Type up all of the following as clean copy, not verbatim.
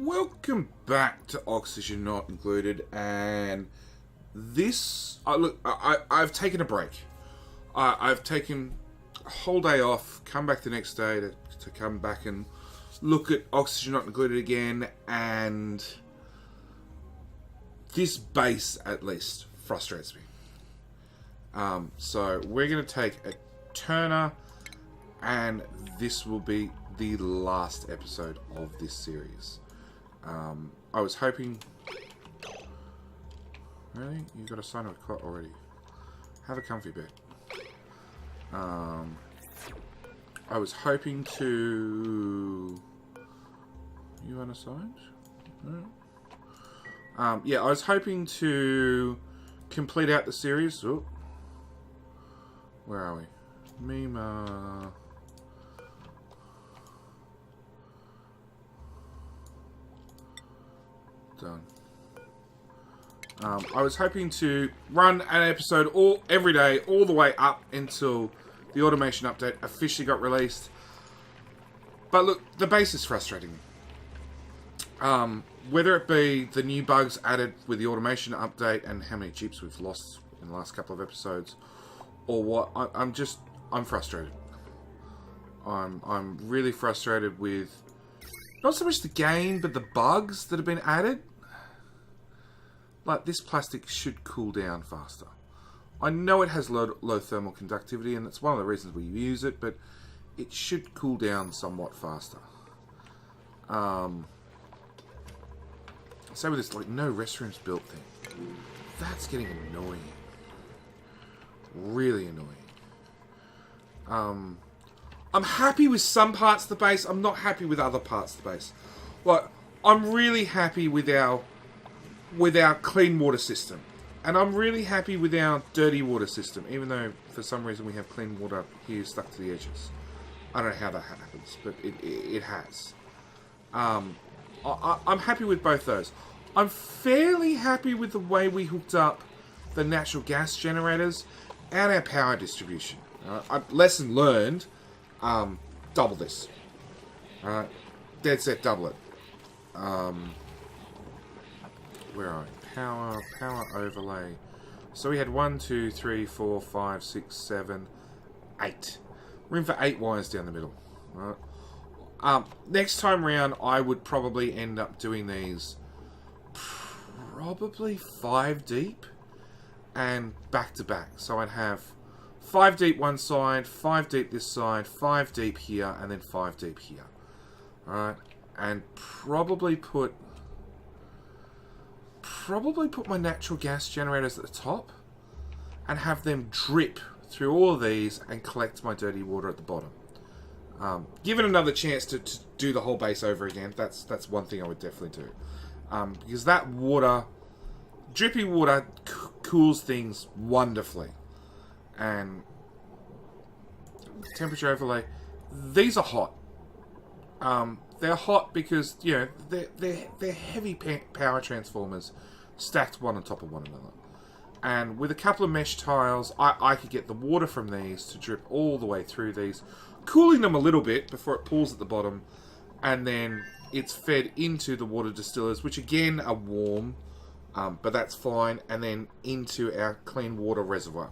Welcome back to Oxygen Not Included, and this, I've taken a break. I've taken a whole day off, come back the next day to come back and look at Oxygen Not Included again, and this base, at least, frustrates me. So we're going to take a turner, and this will be the last episode of this series. I was hoping... Really? You got a sign of a cot already? Have a comfy bed. I was hoping to... You unassigned? No. Yeah, I was hoping to complete out the series. Oh. Where are we? Mima... Done. I was hoping to run an episode every day, all the way up until the automation update officially got released. But look, the base is frustrating. Whether it be the new bugs added with the automation update and how many jeeps we've lost in the last couple of episodes, or what, I'm frustrated. I'm really frustrated with not so much the game, but the bugs that have been added. Like, this plastic should cool down faster. I know it has low thermal conductivity, and that's one of the reasons we use it, but it should cool down somewhat faster. Same with this, like, no restrooms built thing. That's getting annoying. Really annoying. I'm happy with some parts of the base. I'm not happy with other parts of the base. Like, I'm really happy with our clean water system. And I'm really happy with our dirty water system, even though for some reason we have clean water here stuck to the edges. I don't know how that happens, but it has. I'm happy with both those. I'm fairly happy with the way we hooked up the natural gas generators and our power distribution. Lesson learned, double this. Dead set, double it. Where are we? Power overlay. So we had 1, 2, 3, 4, 5, 6, 7, 8. Room for 8 wires down the middle. Right. Next time round, I would probably end up doing these probably 5 deep and back to back. So I'd have 5 deep one side, 5 deep this side, 5 deep here, and then 5 deep here. Alright, and probably put my natural gas generators at the top and have them drip through all of these and collect my dirty water at the bottom. Give it another chance to do the whole base over again. That's one thing I would definitely do. Because that water, drippy water, cools things wonderfully. And temperature overlay, these are hot. They're hot because, you know, they're heavy power transformers stacked one on top of one another. And with a couple of mesh tiles, I could get the water from these to drip all the way through these, cooling them a little bit before it pools at the bottom, and then it's fed into the water distillers, which again are warm, but that's fine, and then into our clean water reservoir.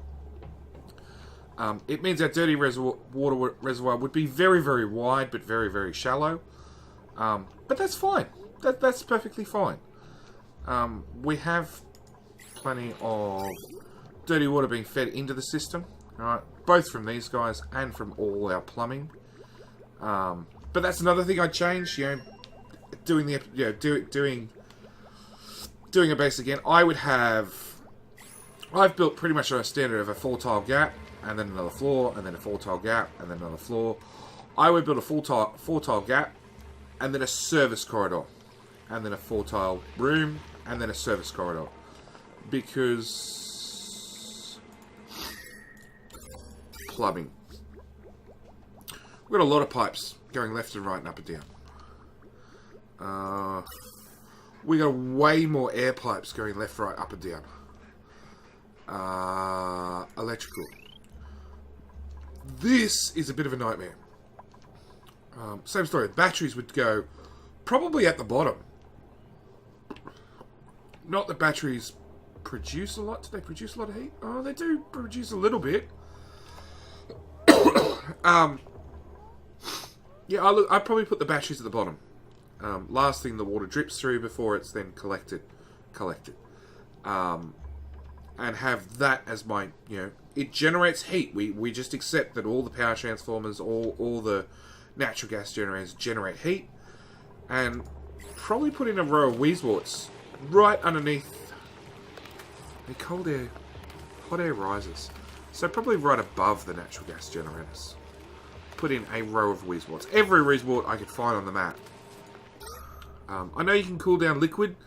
It means our dirty water reservoir would be very, very wide, but very, very shallow. But that's fine. That's perfectly fine. We have plenty of dirty water being fed into the system, right? Both from these guys and from all our plumbing. But that's another thing I'd change. You know, doing a base again. I've built pretty much on a standard of a 4-tile gap, and then another floor, and then a 4-tile gap, and then another floor. I would build a 4-tile gap, and then a service corridor, and then a 4-tile room, and then a service corridor. Because plumbing. We've got a lot of pipes going left and right and up and down. We got way more air pipes going left, right, up and down. Electrical. This is a bit of a nightmare. Same story. Batteries would go probably at the bottom. Not that batteries produce a lot. Do they produce a lot of heat? Oh, they do produce a little bit. Yeah, I'd probably put the batteries at the bottom. Last thing the water drips through before it's then collected. And have that as my, it generates heat. We just accept that all the power transformers, all the natural gas generators generate heat. And probably put in a row of Weezewarts right underneath the cold air, hot air risers. So probably right above the natural gas generators. Put in a row of Weezewarts. Every Weezewart I could find on the map. I know you can cool down liquid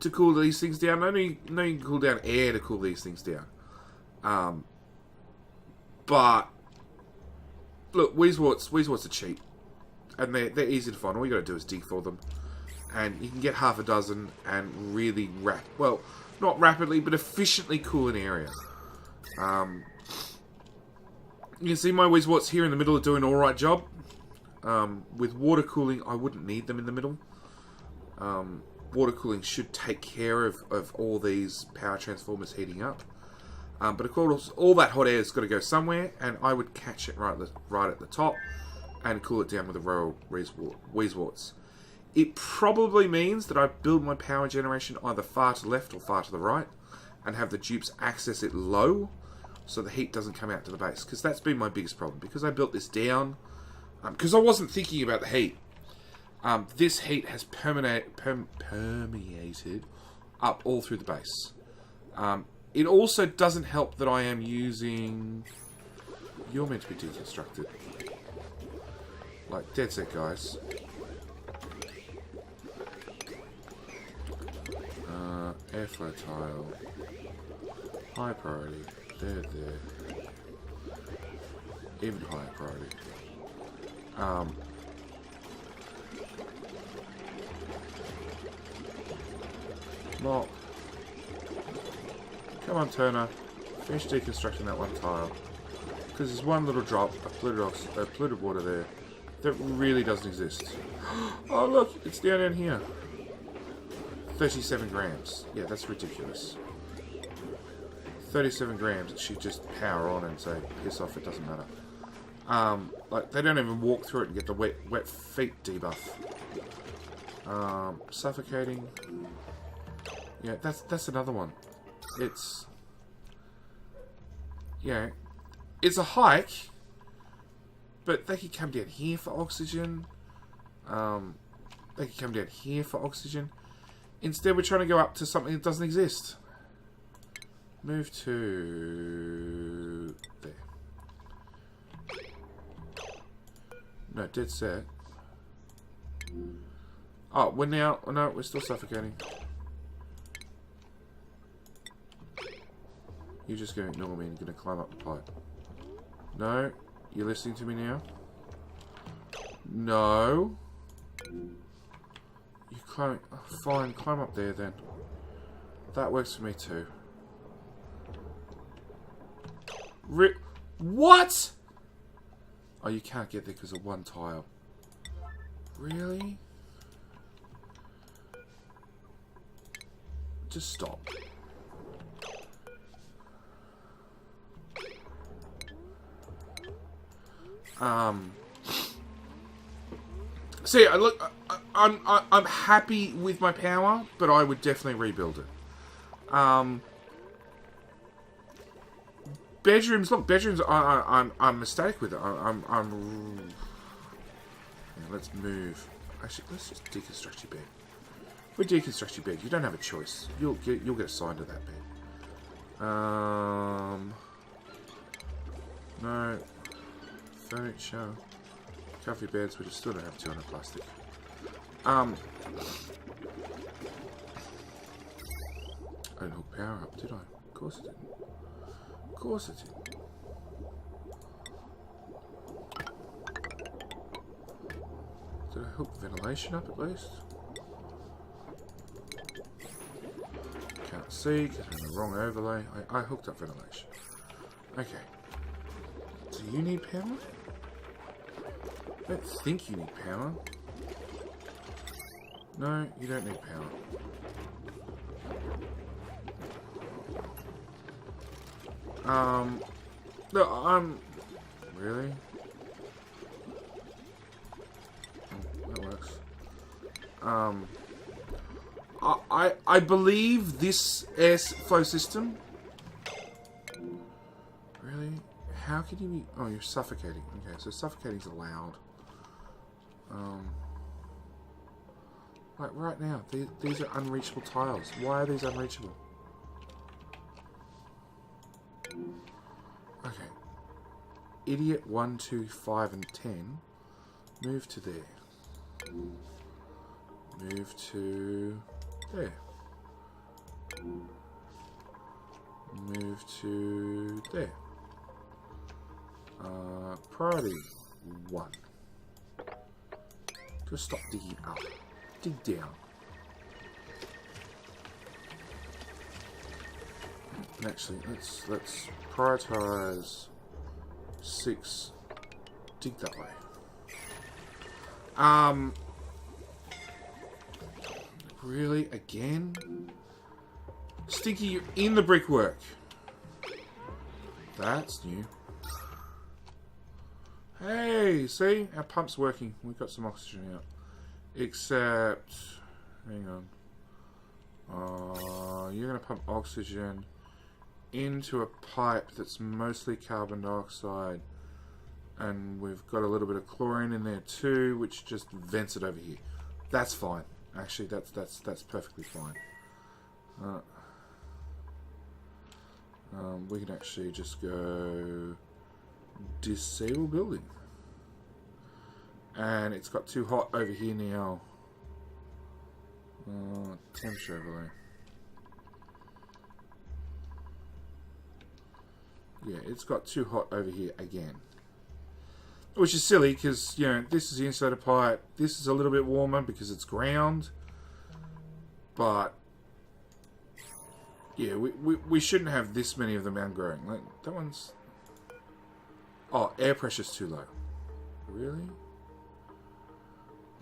to cool these things down. I know you can cool down air to cool these things down. But look, Weezewarts are cheap. And they're easy to find. All you got to do is dig for them. And you can get half a dozen and really not rapidly, but efficiently cool an area. You can see my Weezewarts here in the middle are doing an alright job. With water cooling, I wouldn't need them in the middle. Water cooling should take care of all these power transformers heating up. But of course, all that hot air has got to go somewhere, and I would catch it right at the top and cool it down with a row of Weezewarts. It probably means that I build my power generation either far to the left or far to the right, and have the dupes access it low, so the heat doesn't come out to the base. Because that's been my biggest problem. Because I built this down, because I wasn't thinking about the heat. This heat has permeated up all through the base. It also doesn't help that I am using... You're meant to be deconstructed. Like, dead set, guys. Airflow tile. High priority. There. Even higher priority. Not. Come on, Turner. Finish deconstructing that one tile. Because there's one little drop, a polluted water there, that really doesn't exist. Oh, look, it's down here. 37 grams. Yeah, that's ridiculous. 37 grams that she just power on and say, piss off, it doesn't matter. Like, they don't even walk through it and get the wet feet debuff. Suffocating. Yeah, that's another one. It's... Yeah. It's a hike, but they could come down here for oxygen. They could come down here for oxygen. Instead, we're trying to go up to something that doesn't exist. Move to... there. No, dead set. Oh, we're now... Oh, no, we're still suffocating. You're just going to ignore me and you're going to climb up the pipe. No. You're listening to me now? No. You climb... Oh, fine, climb up there then. That works for me too. What? Oh, you can't get there because of one tile. Really? Just stop. See, look, I'm happy with my power, but I would definitely rebuild it. Bedrooms, look, bedrooms. I'm ecstatic with it. Yeah, let's move. Actually, let's just deconstruct your bed. If we deconstruct your bed, you don't have a choice. You'll get assigned to that bed. No. Furniture. Comfy beds, we just still don't have 200 plastic. I didn't hook power up, did I? Of course I didn't. Of course I didn't. Did I hook ventilation up at least? Can't see because I'm in the wrong overlay. I hooked up ventilation. Okay. Do you need power? I don't think you need power. No, you don't need power. No, really? Oh, that works. I believe this air flow system... Really? How can you be... Oh, you're suffocating. Okay, so suffocating's allowed. Like, right now, these are unreachable tiles. Why are these unreachable? Okay. Idiot 1, 2, 5, and 10. Move to there. Move to there. Move to there. Priority 1. Just stop digging up. Dig down. And actually, let's prioritize 6. Dig that way. Really? Again? Stinky, you're in the brickwork. That's new. Hey, see? Our pump's working. We've got some oxygen out. Except... Hang on. You're going to pump oxygen into a pipe that's mostly carbon dioxide. And we've got a little bit of chlorine in there too, which just vents it over here. That's fine. Actually, that's perfectly fine. We can actually just go disable building, and it's got too hot over here now. Temperature overlay. Yeah, it's got too hot over here again. Which is silly, because, you know, this is the insulator pipe. This is a little bit warmer because it's ground. But, yeah, we shouldn't have this many of them outgrowing. Like, that one's... Oh, air pressure's too low. Really?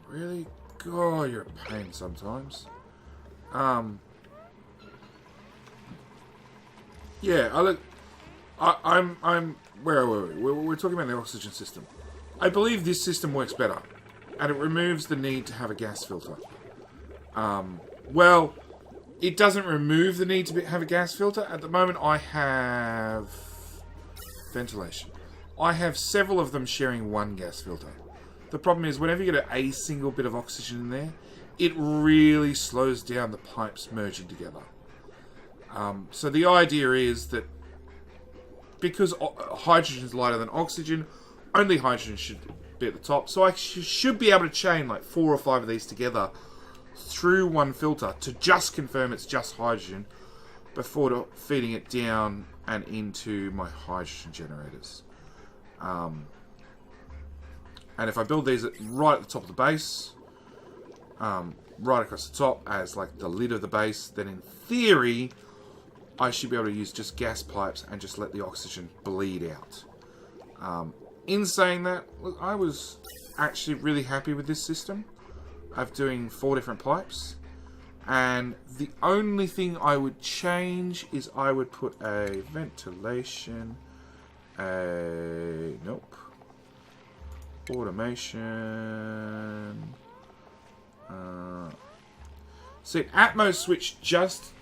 Really? God, you're a pain sometimes. Yeah, I'm... Where were we? We're talking about the oxygen system. I believe this system works better, and it removes the need to have a gas filter. Well, it doesn't remove the need to have a gas filter. At the moment, I have ventilation. I have several of them sharing one gas filter. The problem is, whenever you get a single bit of oxygen in there, it really slows down the pipes merging together. So the idea is that because hydrogen is lighter than oxygen, only hydrogen should be at the top. So I should be able to chain like 4 or 5 of these together through one filter to just confirm it's just hydrogen before feeding it down and into my hydrogen generators. And if I build these right at the top of the base, right across the top as like the lid of the base, then in theory I should be able to use just gas pipes and just let the oxygen bleed out. In saying that, look, I was actually really happy with this system of doing 4 different pipes. And the only thing I would change is I would put a ventilation, nope, automation. See, Atmos switch just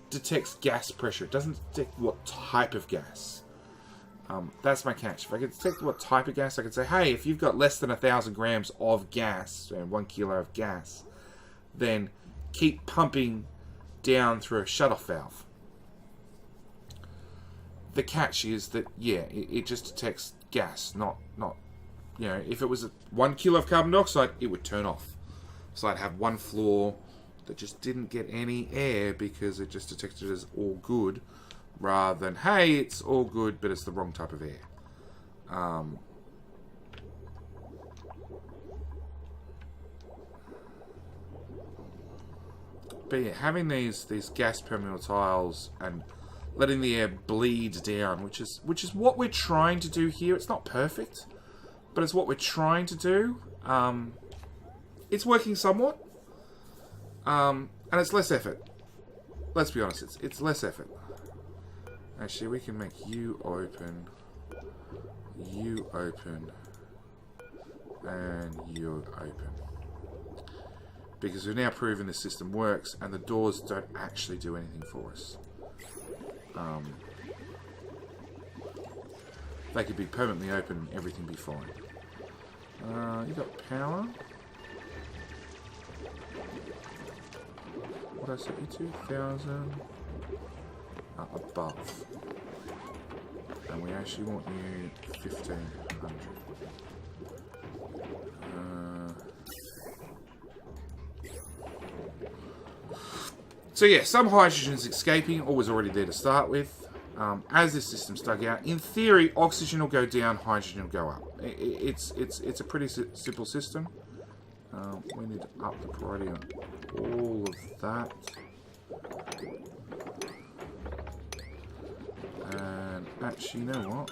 detects gas pressure. It doesn't detect what type of gas. That's my catch. If I could detect what type of gas, I could say, hey, if you've got less than 1,000 grams of gas, and 1 kilo of gas, then keep pumping down through a shutoff valve. The catch is that, yeah, it just detects gas, not, you know, if it was 1 kilo of carbon dioxide, it would turn off. So I'd have one floor that just didn't get any air because it just detected it as all good, rather than, hey, it's all good, but it's the wrong type of air. But yeah, having these gas permeable tiles and letting the air bleed down, which is what we're trying to do here. It's not perfect, but it's what we're trying to do. It's working somewhat. And it's less effort. Let's be honest, it's less effort. Actually, we can make you open, and you open. Because we've now proven this system works, and the doors don't actually do anything for us. They could be permanently open and everything be fine. You got power. What did I set you to? 1,000 above. And we actually want you 1,500. So yeah, some hydrogen is escaping, or was already there to start with. As this system's dug out, in theory, oxygen will go down, hydrogen will go up. It's a pretty simple system. We need to up the priority on all of that. And actually, you know what?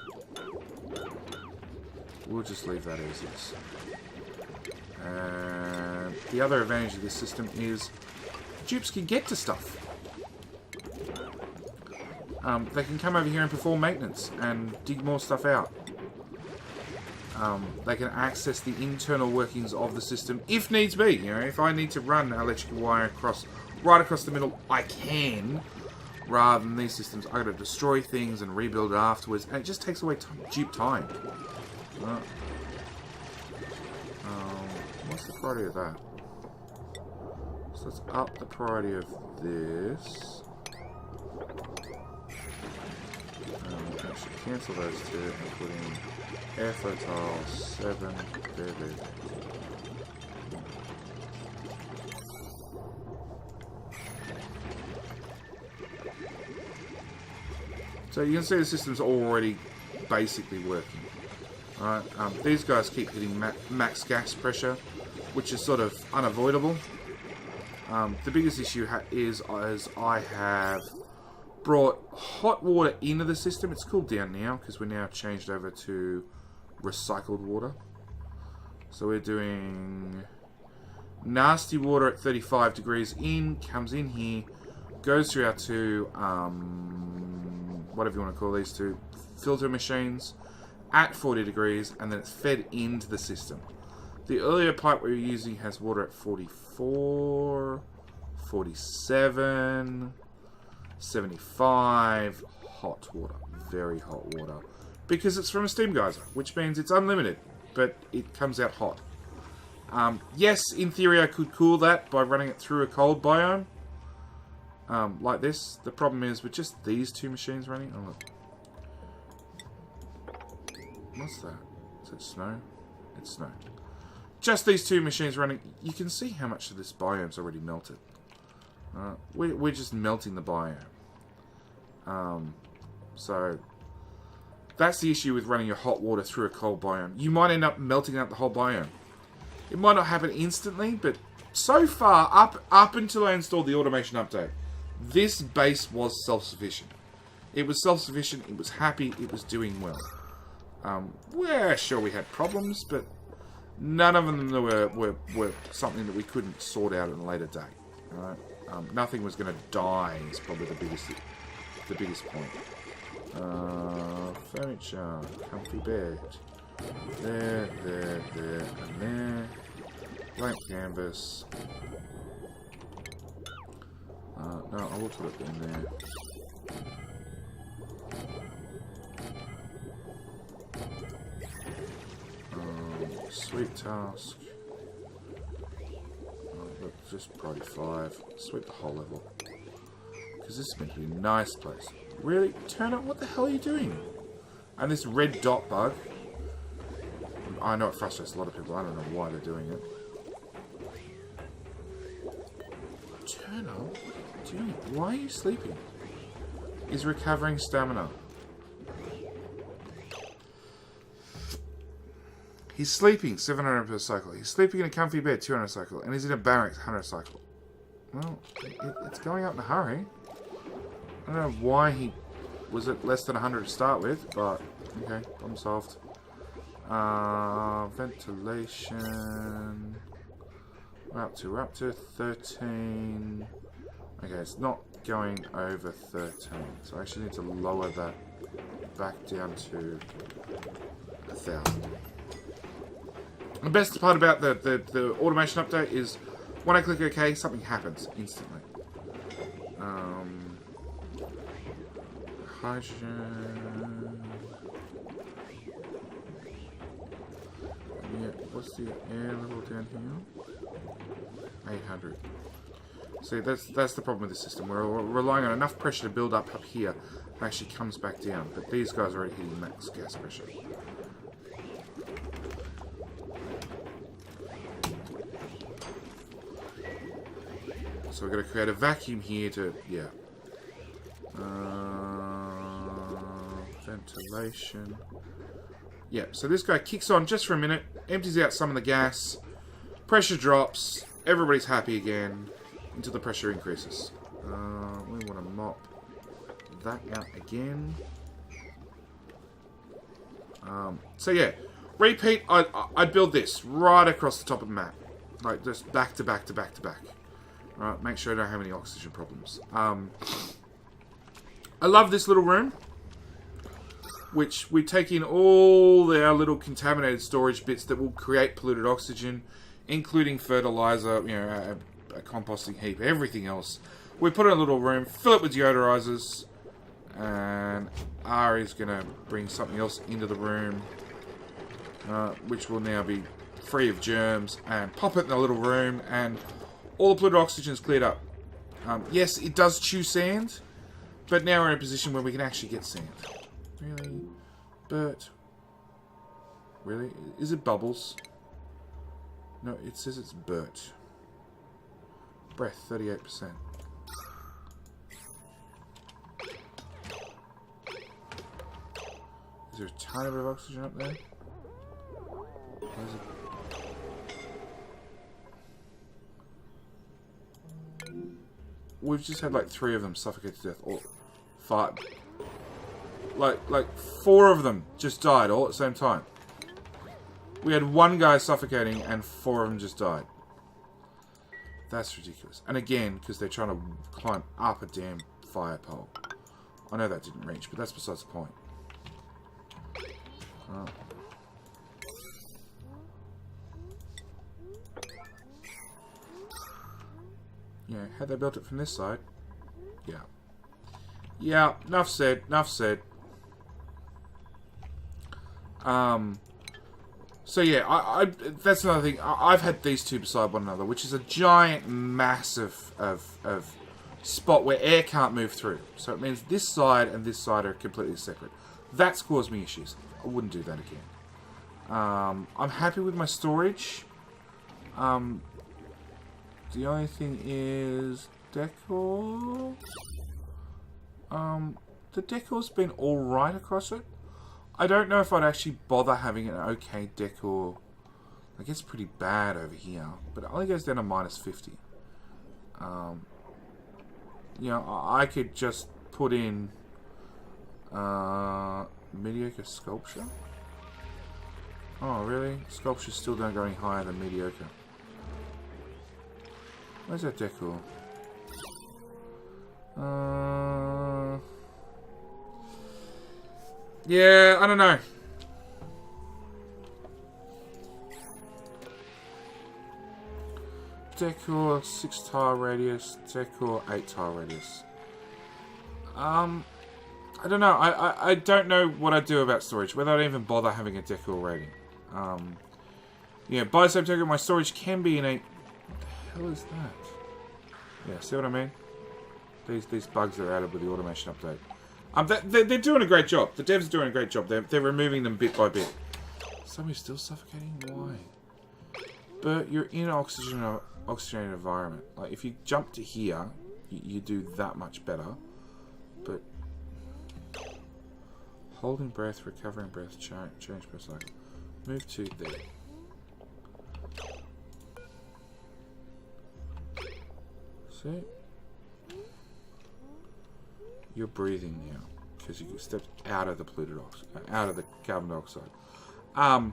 We'll just leave that as is. And the other advantage of this system is dupes can get to stuff. They can come over here and perform maintenance and dig more stuff out. They can access the internal workings of the system if needs be. You know, if I need to run electrical wire right across the middle, I can. Rather than these systems, I got to destroy things and rebuild it afterwards, and it just takes away dupe time. What's the priority of that? So let's up the priority of this. Actually cancel those two and put in air flotile 7. There. So you can see the system's already basically working. Alright, these guys keep hitting max gas pressure, which is sort of unavoidable. The biggest issue is I have brought hot water into the system. It's cooled down now because we're now changed over to recycled water. So we're doing nasty water at 35 degrees comes in here, goes through our two, whatever you want to call these two, filter machines at 40 degrees, and then it's fed into the system. The earlier pipe we were using has water at 44, 47, 75, hot water, very hot water, because it's from a steam geyser, which means it's unlimited, but it comes out hot. Yes, in theory I could cool that by running it through a cold biome, like this. The problem is with just these two machines running, oh look. What's that? Is it snow? It's snow. Just these two machines running, you can see how much of this biome's already melted. We're just melting the biome. So that's the issue with running your hot water through a cold biome. You might end up melting out the whole biome. It might not happen instantly, but so far, up until I installed the automation update, this base was self-sufficient. It was self-sufficient, it was happy, it was doing well. We're sure we had problems, but none of them were something that we couldn't sort out at a later date. Alright? Nothing was going to die is probably the biggest point. Furniture, comfy bed. There, and there. Blank canvas. No, I will put it in there. Sweep task. Just probably 5. Sweep the whole level. Because this is meant to be a nice place. Really? Turn it? What the hell are you doing? And this red dot bug. I know it frustrates a lot of people. I don't know why they're doing it. Turn on? Dude, why are you sleeping? He's recovering stamina. He's sleeping 700 per cycle. He's sleeping in a comfy bed 200 cycle. And he's in a barracks 100 cycle. Well, it's going up in a hurry. I don't know why he was at less than 100 to start with, but okay, problem solved. Ventilation. We're up to 13. Okay, it's not going over 13. So I actually need to lower that back down to 1,000. The best part about the automation update is when I click OK, something happens instantly. Hydrogen. Yeah, what's the air level down here? 800. See, that's the problem with the system. We're relying on enough pressure to build up here, it actually comes back down. But these guys are already hitting max gas pressure. So we're going to create a vacuum here to, yeah. Ventilation. Yeah, so this guy kicks on just for a minute, empties out some of the gas, pressure drops, everybody's happy again, until the pressure increases. We want to mop that out again. So yeah, repeat, I'd build this right across the top of the map. Like, just back to back to back to back. Alright, make sure I don't have any oxygen problems. I love this little room, which we take in all our little contaminated storage bits that will create polluted oxygen, including fertilizer, you know, a composting heap, everything else. We put it in a little room, fill it with deodorizers, and Ari's going to bring something else into the room, which will now be free of germs, and pop it in the little room, and all the polluted oxygen is cleared up. Yes, it does chew sand, but now we're in a position where we can actually get sand. Really? But... Really? Is it bubbles? No, it says it's Bert. Breath, 38%. Is there a tiny bit of oxygen up there? Or is it... We've just had like 3 of them suffocate to death, or 5. Like 4 of them just died all at the same time. We had 1 guy suffocating and 4 of them just died. That's ridiculous. And again, because they're trying to climb up a damn fire pole. I know that didn't reach, but that's besides the point. Yeah, had they built it from this side? Yeah. Yeah, enough said, enough said. So yeah, that's another thing. I've had these two beside one another, which is a giant massive of spot where air can't move through. So it means this side and this side are completely separate. That's caused me issues. I wouldn't do that again. I'm happy with my storage. The only thing is decor. The decor's been alright across it. I don't know if I'd actually bother having an okay decor. Like, it's pretty bad over here, but it only goes down to -50. You know, I could just put in mediocre sculpture. Oh, really? Sculptures still don't go any higher than mediocre. Where's that decor? Yeah, I don't know. Decor 6 tile radius, decor 8 tile radius. I don't know. I don't know what I'd do about storage, whether I'd even bother having a decor rating. Yeah, by the same token, my storage can be in a... What the hell is that? Yeah, see what I mean? These bugs are added with the automation update. They're doing a great job. The devs are doing a great job. They're removing them bit by bit. Somebody's still suffocating? Why? But you're in an oxygenated environment. Like, if you jump to here, you do that much better. But holding breath, recovering breath, change breath cycle. Move to there. See? You're breathing now because you stepped out of the polluted oxygen, out of the carbon dioxide. By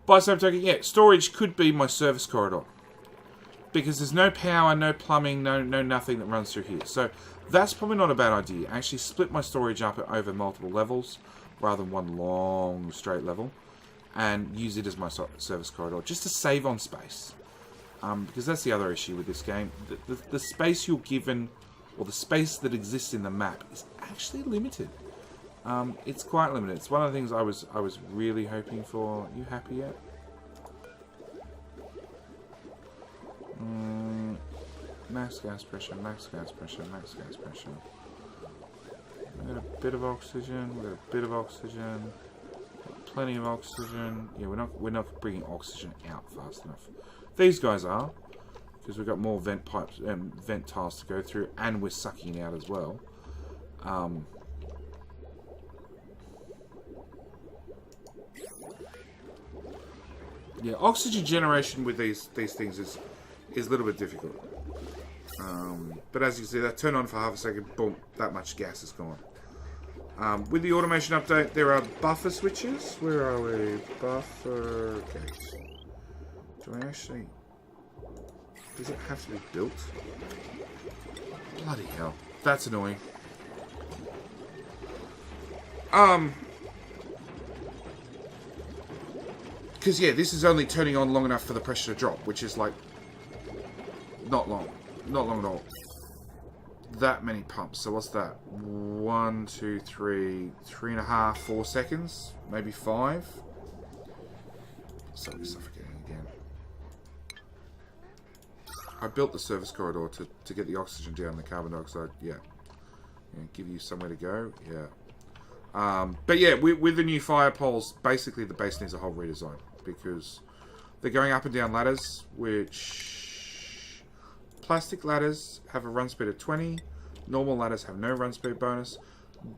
the same token, yeah, storage could be my service corridor. Because there's no power, no plumbing, no nothing that runs through here. So that's probably not a bad idea. Actually split my storage up over multiple levels rather than one long straight level. And use it as my service corridor. Just to save on space. Because that's the other issue with this game. The space you're given, or the space that exists in the map, is actually limited. It's quite limited. It's one of the things I was really hoping for. You happy yet? Max gas pressure, max gas pressure, max gas pressure. We got a bit of oxygen. We got a bit of oxygen. Plenty of oxygen. Yeah, we're not bringing oxygen out fast enough. These guys are, because we've got more vent pipes and vent tiles to go through, and we're sucking out as well. Yeah, oxygen generation with these things is a little bit difficult. But as you see, that turn on for half a second, boom, that much gas is gone. With the automation update, there are buffer switches. Where are we? Buffer gates. Do I actually... Does it have to be built? Bloody hell. That's annoying. Because, yeah, this is only turning on long enough for the pressure to drop, which is, like, not long. Not long at all. That many pumps. So what's that? 1, 2, 3, 3.5, 4 seconds? Maybe 5? Suddenly suffocating again. I built the service corridor to get the oxygen down, the carbon dioxide. Yeah. Give you somewhere to go. Yeah. But yeah, with the new fire poles, basically the base needs a whole redesign. Because they're going up and down ladders, which... Plastic ladders have a run speed of 20. Normal ladders have no run speed bonus.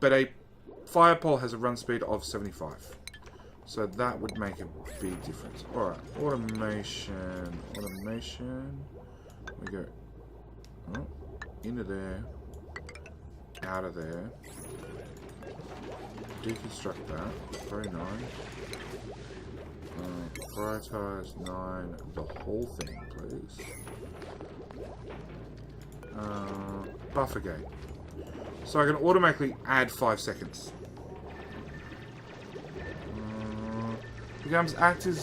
But a fire pole has a run speed of 75. So that would make a big difference. Alright, automation. Automation. We go into there. Out of there. Deconstruct that. Very nice. Prioritize 9. The whole thing, please. Buffer gate. So I can automatically add 5 seconds. Becomes active,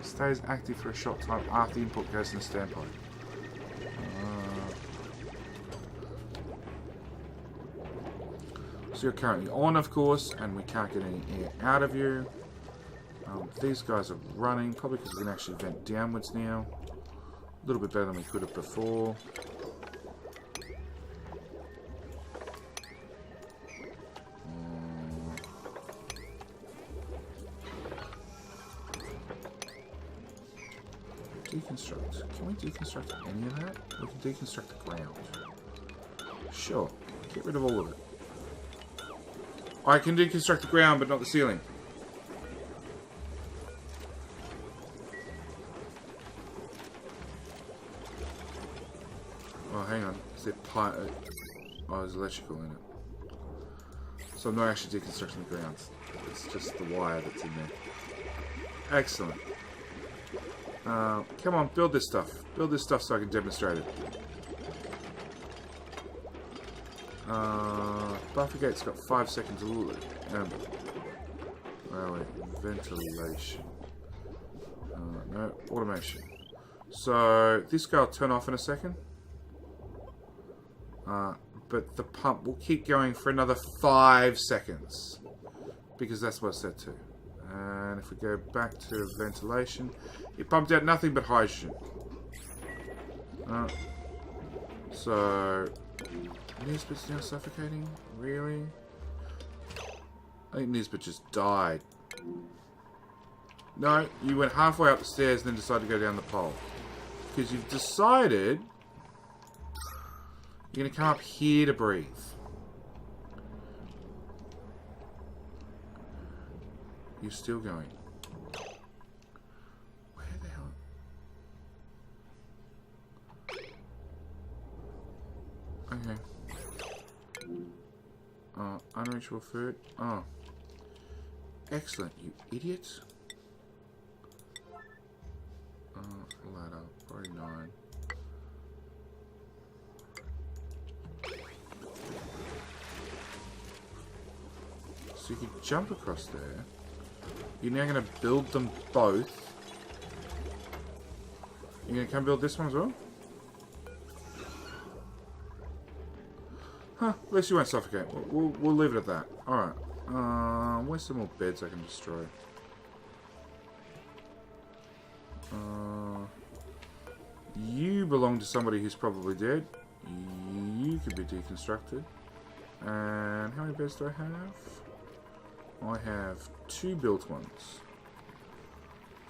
stays active for a short time after input goes in the standby. So you're currently on, of course, and we can't get any air out of you. These guys are running, probably because we can actually vent downwards now. A little bit better than we could have before. Deconstruct. Can we deconstruct any of that? We can deconstruct the ground. Sure. Get rid of all of it. I can deconstruct the ground, but not the ceiling. Oh, hang on. Is there pipe? Oh, there's electrical in it. So I'm not actually deconstructing the ground. It's just the wire that's in there. Excellent. Come on, build this stuff. Build this stuff so I can demonstrate it. Buffer gate's got 5 seconds. Where are we? Ventilation. No, automation. So, this guy will turn off in a second. But the pump will keep going for another 5 seconds. Because that's what it's set to. And if we go back to ventilation, it pumped out nothing but hydrogen. So, Nisbet's now suffocating? Really? I think Nisbet just died. No, you went halfway up the stairs and then decided to go down the pole. Because you've decided you're going to come up here to breathe. You're still going. Where the hell? Okay. Unreachable food. Oh. Excellent, you idiot. Ladder. Very nice. So you could jump across there. You're now going to build them both. You're going to come build this one as well? Huh, at least you won't suffocate. We'll leave it at that. Alright. Where's some more beds I can destroy? You belong to somebody who's probably dead. You could be deconstructed. And how many beds do I have? I have 2 built ones.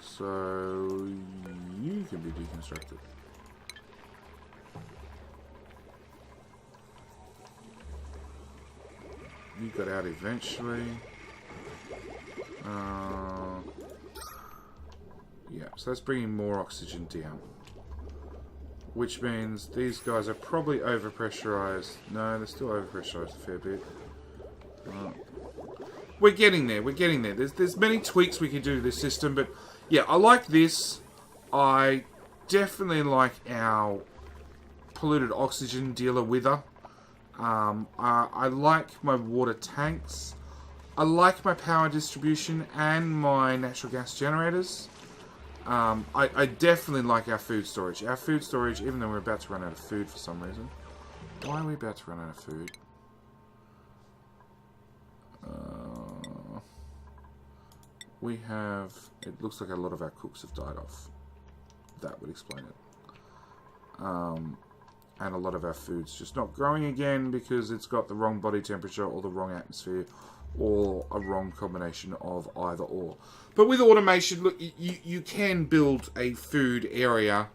So you can be deconstructed. You got out eventually. Yeah, so that's bringing more oxygen down. Which means these guys are probably overpressurized. No, they're still overpressurized a fair bit. We're getting there. We're getting there. There's many tweaks we can do to this system, but yeah, I like this. I definitely like our polluted oxygen dealer wither. I like my water tanks. I like my power distribution and my natural gas generators. I definitely like our food storage. Our food storage, even though we're about to run out of food for some reason. Why are we about to run out of food? We have... It looks like a lot of our cooks have died off. That would explain it. And a lot of our food's just not growing again because it's got the wrong body temperature or the wrong atmosphere or a wrong combination of either or. But with automation, look, you can build a food area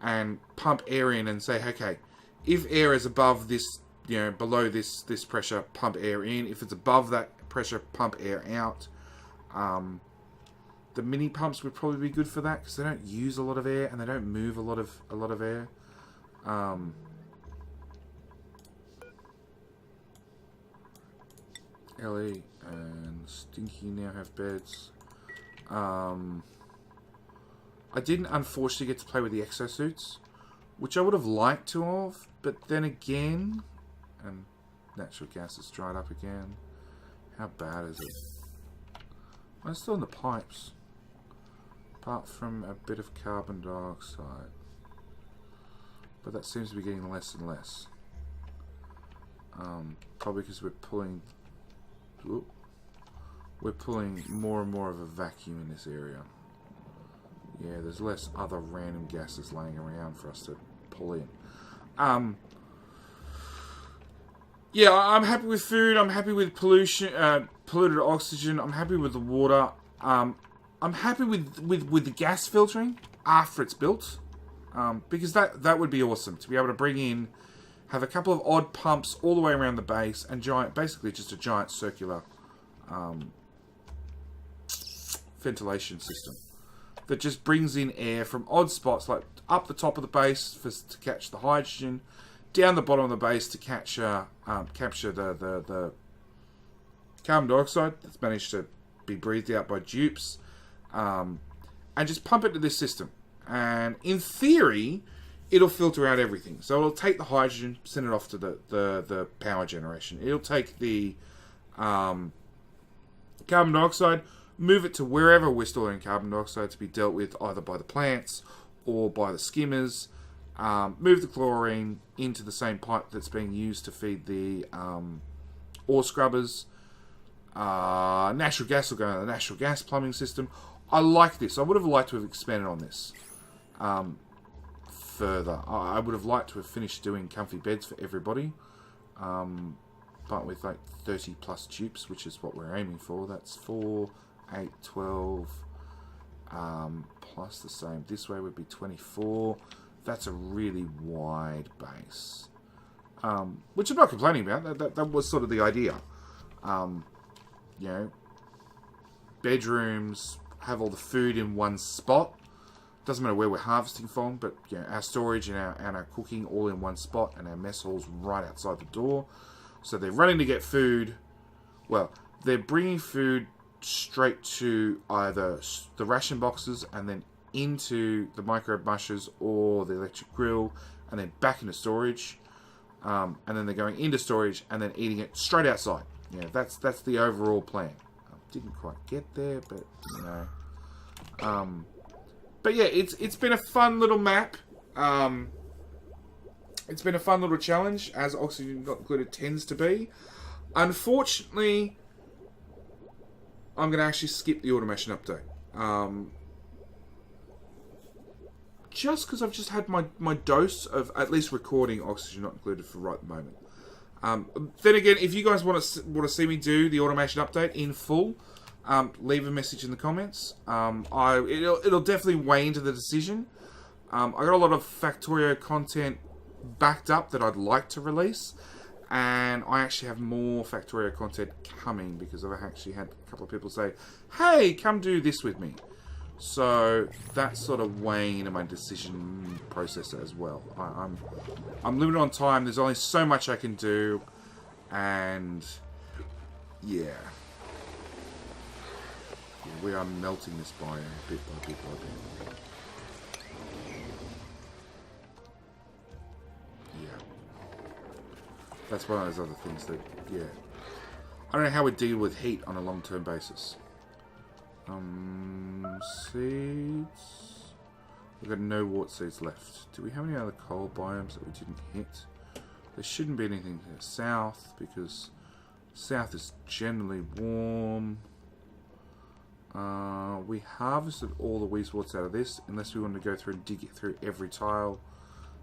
and pump air in and say, okay, if air is above this, you know, below this pressure, pump air in. If it's above that pressure, pump air out. The mini pumps would probably be good for that because they don't use a lot of air and they don't move a lot of air. Ellie and Stinky now have beds. I didn't unfortunately get to play with the exosuits, which I would have liked to have, but then again, and natural gas has dried up again. How bad is it? I'm still in the pipes, apart from a bit of carbon dioxide, but that seems to be getting less and less. Probably because we're pulling more and more of a vacuum in this area. Yeah, there's less other random gases laying around for us to pull in. Yeah, I'm happy with food. I'm happy with pollution, polluted oxygen. I'm happy with the water. I'm happy with the gas filtering after it's built, because that would be awesome to be able to bring in, have a couple of odd pumps all the way around the base, and basically just a giant circular ventilation system that just brings in air from odd spots, like up the top of the base to catch the hydrogen, down the bottom of the base to capture the carbon dioxide that's managed to be breathed out by dupes, and just pump it to this system. And in theory, it'll filter out everything. So it'll take the hydrogen, send it off to the power generation. It'll take the carbon dioxide, move it to wherever we're storing carbon dioxide to be dealt with either by the plants or by the skimmers. Move the chlorine into the same pipe that's being used to feed the ore scrubbers. Natural gas will go into the natural gas plumbing system. I like this. I would have liked to have expanded on this further. I would have liked to have finished doing comfy beds for everybody. But with like 30 plus dupes, which is what we're aiming for. That's 4, 8, 12, plus the same. This way would be 24. That's a really wide base, which I'm not complaining about. That was sort of the idea. You know, bedrooms have all the food in one spot. Doesn't matter where we're harvesting from, but you know, our storage and our cooking all in one spot, and our mess halls right outside the door. So they're running to get food. Well, they're bringing food straight to either the ration boxes and then into the microwave mushers or the electric grill, and then back into storage, and then they're going into storage and then eating it straight outside. Yeah, that's the overall plan. Didn't quite get there, but you know. But yeah, it's been a fun little map. It's been a fun little challenge, as Oxygen Not Included tends to be. Unfortunately, I'm going to actually skip the automation update. Just because I've just had my dose of at least recording Oxygen Not Included for right at the moment. Then again, if you guys want to see me do the automation update in full, leave a message in the comments. It'll definitely weigh into the decision. I got a lot of Factorio content backed up that I'd like to release, and I actually have more Factorio content coming because I've actually had a couple of people say, "Hey, come do this with me." So that's sort of weighing into my decision process as well. I'm limited on time. There's only so much I can do, and yeah, we are melting this biome bit by bit by bit. Yeah, that's one of those other things that, yeah, I don't know how we deal with heat on a long-term basis. Seeds. We've got no wart seeds left. Do we have any other cold biomes that we didn't hit? There shouldn't be anything to the south, because south is generally warm. We harvested all the weezeworts out of this, unless we wanted to go through and dig it through every tile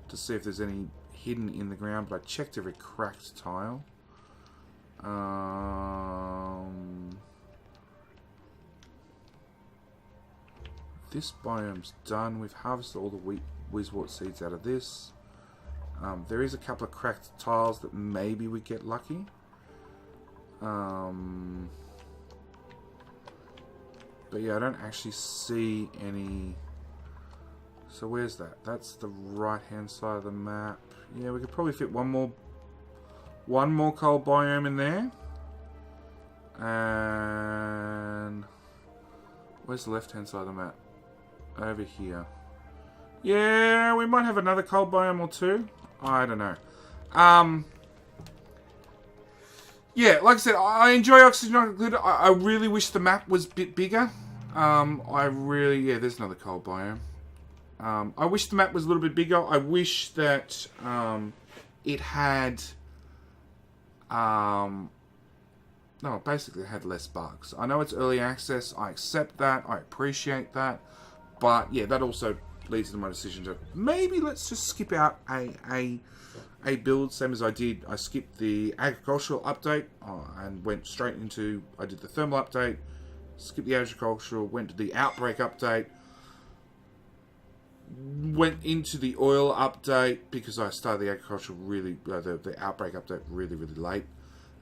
to see if there's any hidden in the ground, but I checked every cracked tile. This biome's done. We've harvested all the weezewort seeds out of this. There is a couple of cracked tiles that maybe we get lucky. But yeah, I don't actually see any. So where's that? That's the right hand side of the map. Yeah, we could probably fit one more cold biome in there. And where's the left hand side of the map? Over here. Yeah, we might have another cold biome or two. I don't know. Yeah, like I said, I enjoy Oxygen Not Included. I really wish the map was a bit bigger. Yeah, there's another cold biome. I wish the map was a little bit bigger. I wish that it had basically it had less bugs. I know it's early access. I accept that. I appreciate that. But yeah, that also leads to my decision to maybe let's just skip out a build, same as I did. I skipped the agricultural update and went straight into, I did the thermal update, skipped the agricultural, went to the outbreak update, went into the oil update because I started the agricultural the outbreak update really late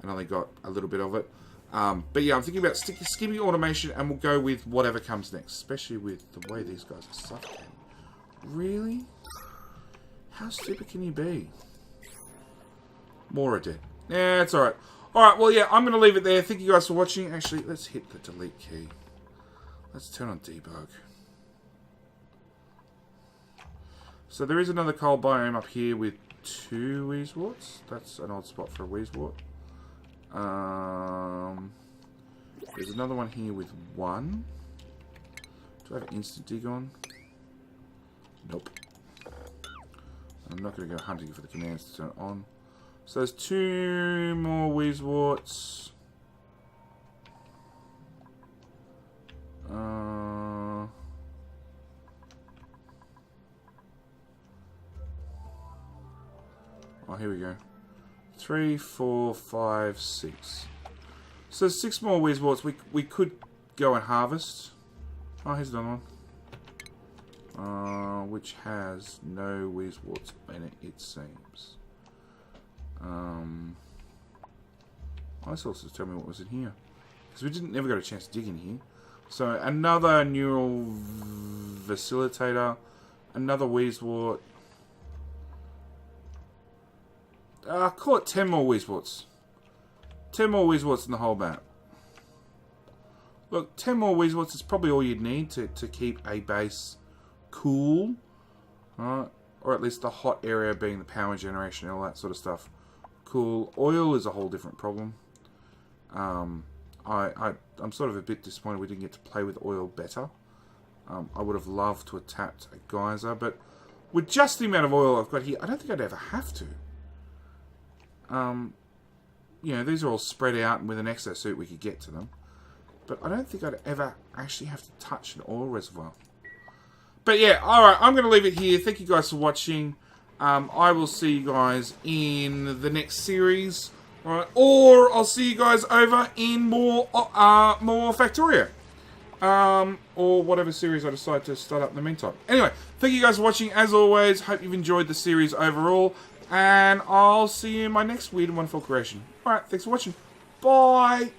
and only got a little bit of it. But yeah, I'm thinking about skipping automation, and we'll go with whatever comes next, especially with the way these guys are suffocating. Really? How stupid can you be? More are dead. Yeah, it's alright. Alright, well yeah, I'm going to leave it there. Thank you guys for watching. Actually, let's hit the delete key. Let's turn on debug. So there is another cold biome up here with 2 weezeworts. That's an odd spot for a weezewort. There's another one here with 1. Do I have instant dig on? Nope. I'm not going to go hunting for the commands to turn it on. So there's 2 more weezeworts. Oh, here we go. 3, 4, 5, 6. So there's 6 more weezeworts we could go and harvest. Oh, here's another one. Which has no weezeworts in it, it seems. This also tell me what was in here, because we never got a chance to dig in here. So another neural facilitator, another weezewort. Call it 10 more weezeworts. 10 more weezeworts in the whole map. Look, 10 more weezeworts is probably all you'd need to keep a base cool. Alright, or at least the hot area being the power generation and all that sort of stuff. Cool. Oil is a whole different problem. I'm sort of a bit disappointed we didn't get to play with oil better. I would have loved to have tapped a geyser, but with just the amount of oil I've got here, I don't think I'd ever have to. You know, these are all spread out, and with an exosuit we could get to them. But I don't think I'd ever actually have to touch an oil reservoir. But yeah, alright, I'm going to leave it here. Thank you guys for watching. I will see you guys in the next series. Alright, or I'll see you guys over in more Factorio. Or whatever series I decide to start up in the meantime. Anyway, thank you guys for watching as always. Hope you've enjoyed the series overall. And I'll see you in my next weird and wonderful creation. Alright, thanks for watching. Bye!